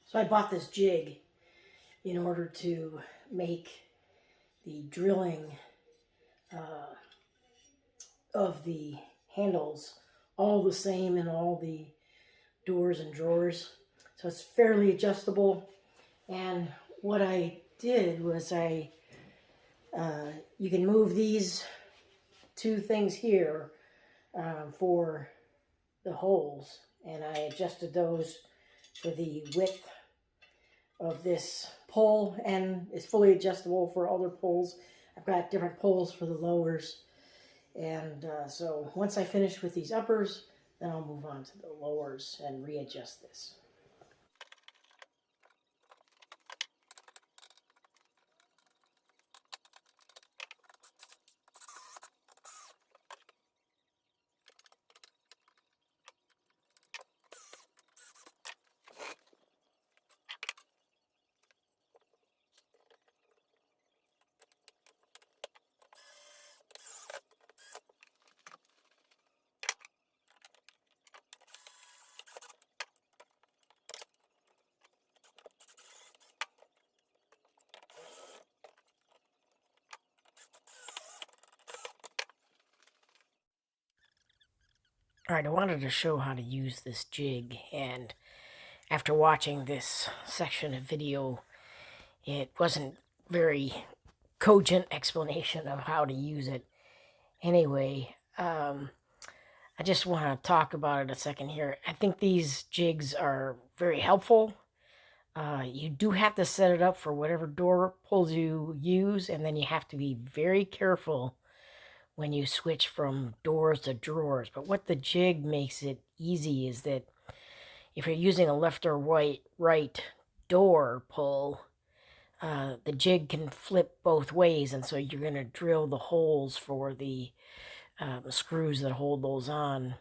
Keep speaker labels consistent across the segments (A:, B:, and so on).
A: So I bought this jig in order to make the drilling of the handles all the same in all the doors and drawers. So it's fairly adjustable. And what I did was you can move these two things here for the holes. And I adjusted those for the width of this pole, and it's fully adjustable for other poles. I've got different poles for the lowers. And so once I finish with these uppers, then I'll move on to the lowers and readjust this. Alright, I wanted to show how to use this jig, and after watching this section of video, it wasn't very cogent explanation of how to use it. Anyway, I just want to talk about it a second here. I think these jigs are very helpful. You do have to set it up for whatever door pulls you use, and then you have to be very careful when you switch from doors to drawers. But what the jig makes it easy is that if you're using a left or right door pull, the jig can flip both ways, and so you're going to drill the holes for the screws that hold those on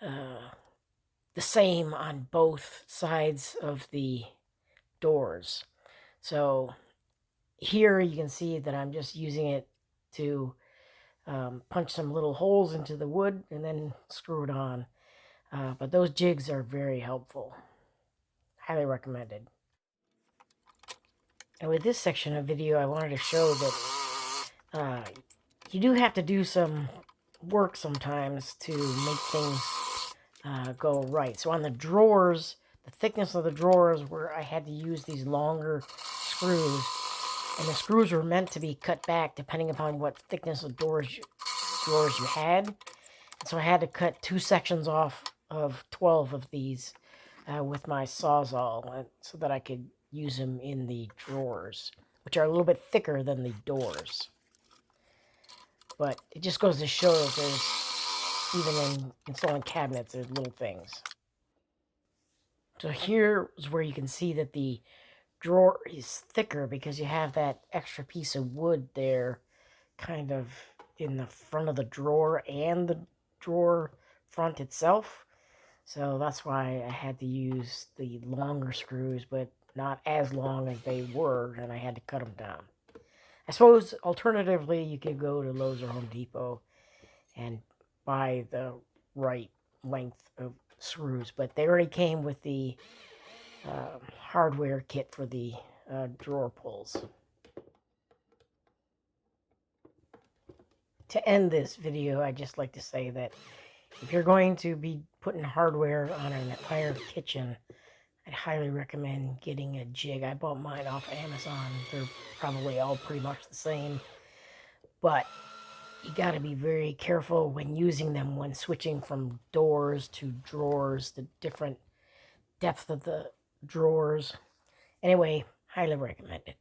A: the same on both sides of the doors. So here you can see that I'm just using it to punch some little holes into the wood and then screw it on. But those jigs are very helpful. Highly recommended. And with this section of video, I wanted to show that you do have to do some work sometimes to make things go right. So on the drawers, the thickness of the drawers, where I had to use these longer screws, and the screws were meant to be cut back depending upon what thickness of drawers you had. So I had to cut 2 sections off of 12 of these with my Sawzall so that I could use them in the drawers, which are a little bit thicker than the doors. But it just goes to show that there's, even in installing cabinets, there's little things. So here is where you can see that the drawer is thicker because you have that extra piece of wood there kind of in the front of the drawer and the drawer front itself. So that's why I had to use the longer screws, but not as long as they were, and I had to cut them down. I suppose alternatively you could go to Lowe's or Home Depot and buy the right length of screws, but they already came with the hardware kit for the drawer pulls. To end this video, I'd just like to say that if you're going to be putting hardware on an entire kitchen, I'd highly recommend getting a jig. I bought mine off Amazon. They're probably all pretty much the same, but you got to be very careful when using them when switching from doors to drawers, the different depth of the drawers. Anyway, highly recommended.